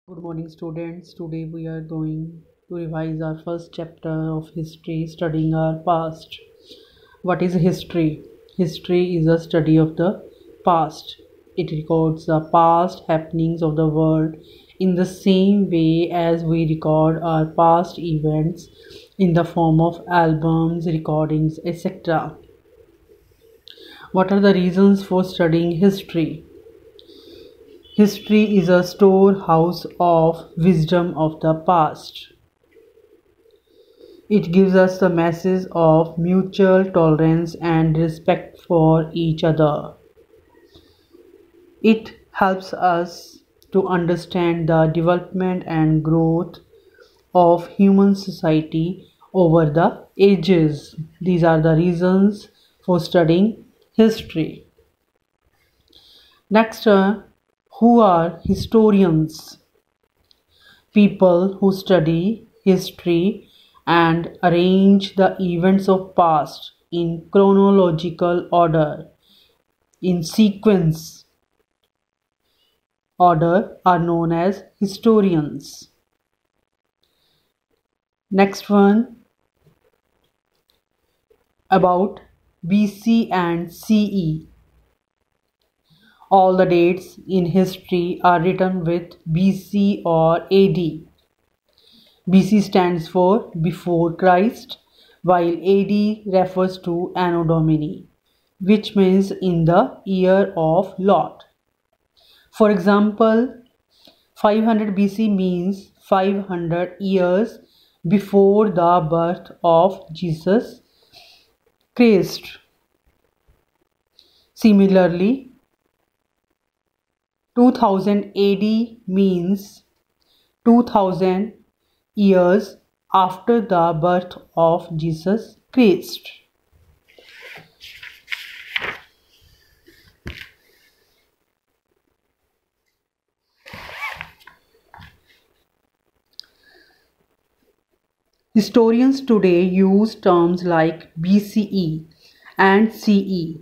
Good morning, students. Today we are going to revise our first chapter of history, studying our past. What is history? History is a study of the past. It records the past happenings of the world in the same way as we record our past events in the form of albums, recordings, etc. What are the reasons for studying history? History is a storehouse of wisdom of the past. It gives us the message of mutual tolerance and respect for each other. It helps us to understand the development and growth of human society over the ages. These are the reasons for studying history. Next, who are historians? People who study history and arrange the events of past in chronological order, in sequence order, are known as historians. Next one, about BC and CE. All the dates in history are written with BC or AD. BC stands for before Christ, while AD refers to Anno Domini, which means in the year of Lord. For example, 500 BC means 500 years before the birth of Jesus Christ. Similarly, 2000 AD means 2000 years after the birth of Jesus Christ. Historians today use terms like BCE and CE,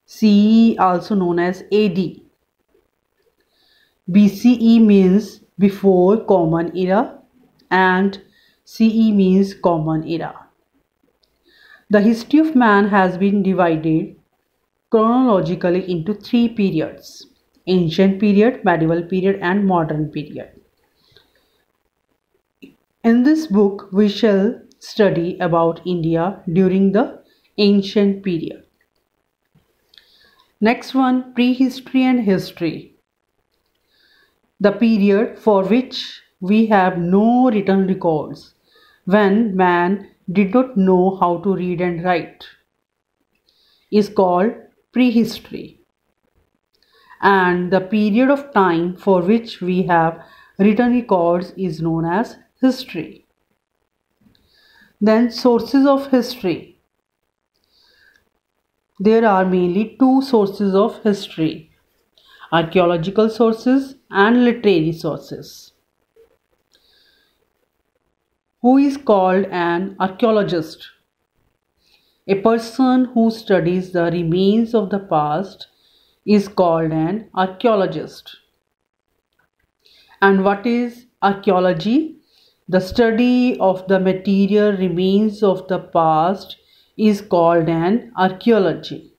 CE also known as AD. BCE means before Common Era and CE means Common Era. The history of man has been divided chronologically into three periods: ancient period, medieval period, and modern period. In this book, we shall study about India during the ancient period. Next one, prehistory and history. The period for which we have no written records, when man did not know how to read and write, is called prehistory. And the period of time for which we have written records is known as history. Then sources of history. There are mainly two sources of history: archaeological sources and literary sources. Who is called an archaeologist? A person who studies the remains of the past is called an archaeologist. And what is archaeology? The study of the material remains of the past is called an archaeology.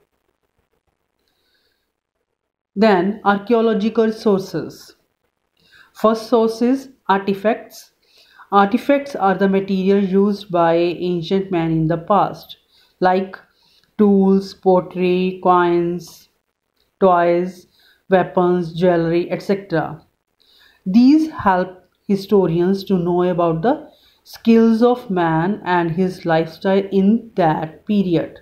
Then archaeological sources. First source is artifacts. Artifacts are the material used by ancient men in the past, like tools, pottery, coins, toys, weapons, jewelry, etc. These help historians to know about the skills of man and his lifestyle in that period.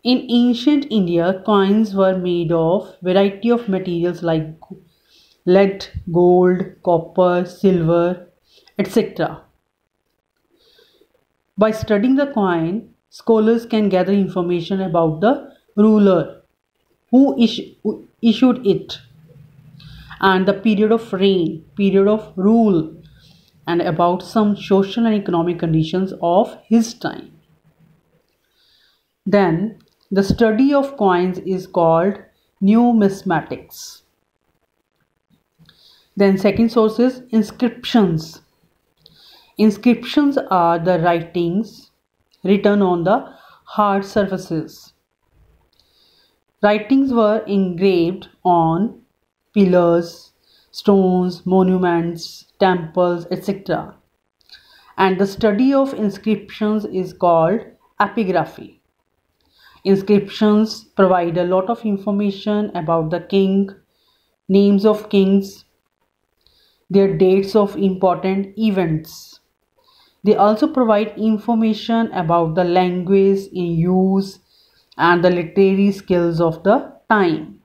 In ancient India, coins were made of variety of materials like lead, gold, copper, silver, etc. By studying the coin, scholars can gather information about the ruler who issued it, and the period of reign, period of rule, and about some social and economic conditions of his time. Then the study of coins is called numismatics. Then second source is inscriptions. Inscriptions are the writings written on the hard surfaces. Writings were engraved on pillars, stones, monuments, temples, etc. And the study of inscriptions is called epigraphy. Inscriptions provide a lot of information about the king, names of kings, their dates of important events. They also provide information about the language in use and the literary skills of the time.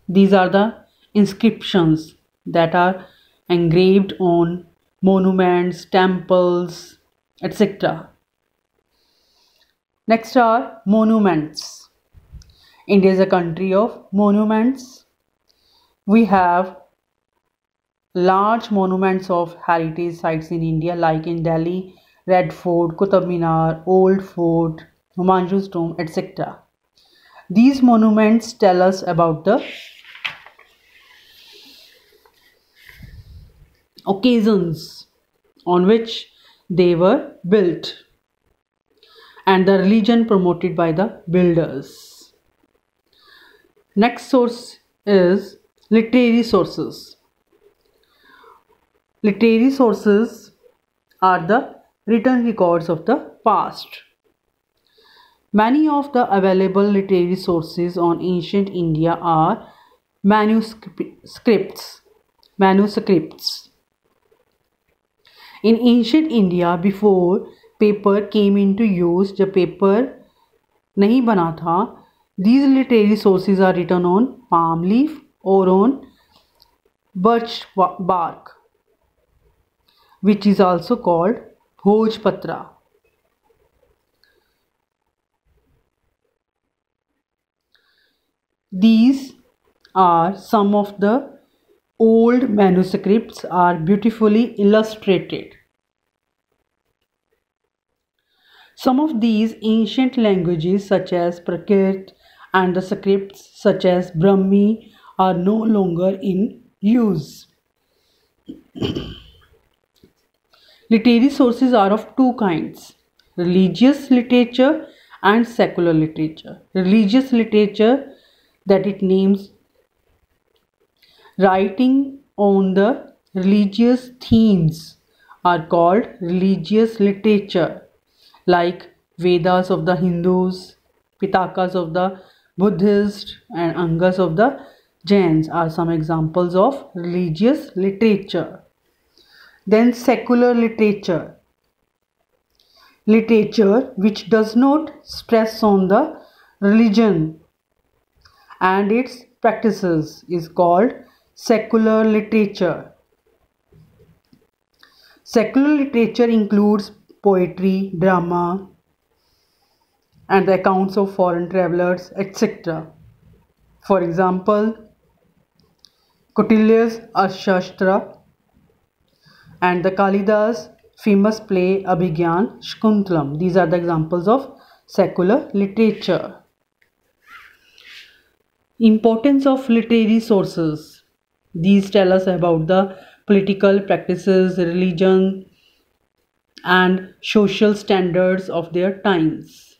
These are the inscriptions that are engraved on monuments, temples, etc. Next are monuments. India is a country of monuments. We have large monuments of heritage sites in India, like in Delhi, Red Fort, Qutub Minar, Old Fort, Humayun's Tomb, etc. These monuments tell us about the occasions on which they were built and the religion promoted by the builders. Next source is literary sources. Literary sources are the written records of the past. Many of the available literary sources on ancient India are manuscripts. In ancient India, before paper came into use, जब paper नहीं बना था, these literary sources are written on palm leaf or on birch bark, which is also called Bhojpatra. These are some of the old manuscripts are beautifully illustrated. Some of these ancient languages such as Prakrit and the scripts such as Brahmi are no longer in use. Literary sources are of two kinds: religious literature and secular literature. Religious literature, that it names writing on the religious themes, are called religious literature, like Vedas of the Hindus, Pitakas of the Buddhists, and Angas of the Jains are some examples of religious literature. Then secular literature. Literature which does not stress on the religion and its practices is called secular literature. Secular literature includes poetry, drama, and the accounts of foreign travelers, etc. For example, Kautilya's Arthashastra and the Kalidas famous play Abhigyan Shakuntalam. These are the examples of secular literature. Importance of literary sources. These tell us about the political practices, religion, and social standards of their times,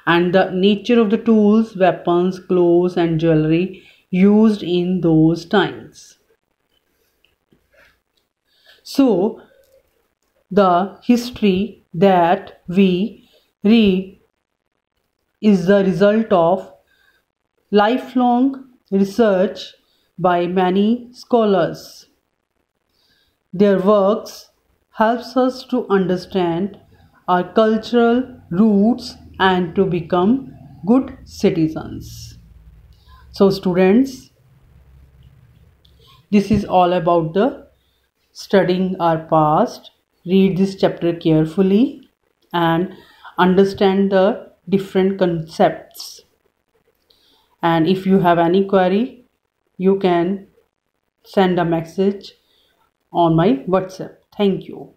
and the nature of the tools, weapons, clothes, and jewelry used in those times. So, the history that we read is the result of lifelong research by many scholars. Their works helps us to understand our cultural roots and to become good citizens. So students, this is all about the studying our past. Read this chapter carefully and understand the different concepts. And if you have any query, you can send a message on my WhatsApp. Thank you.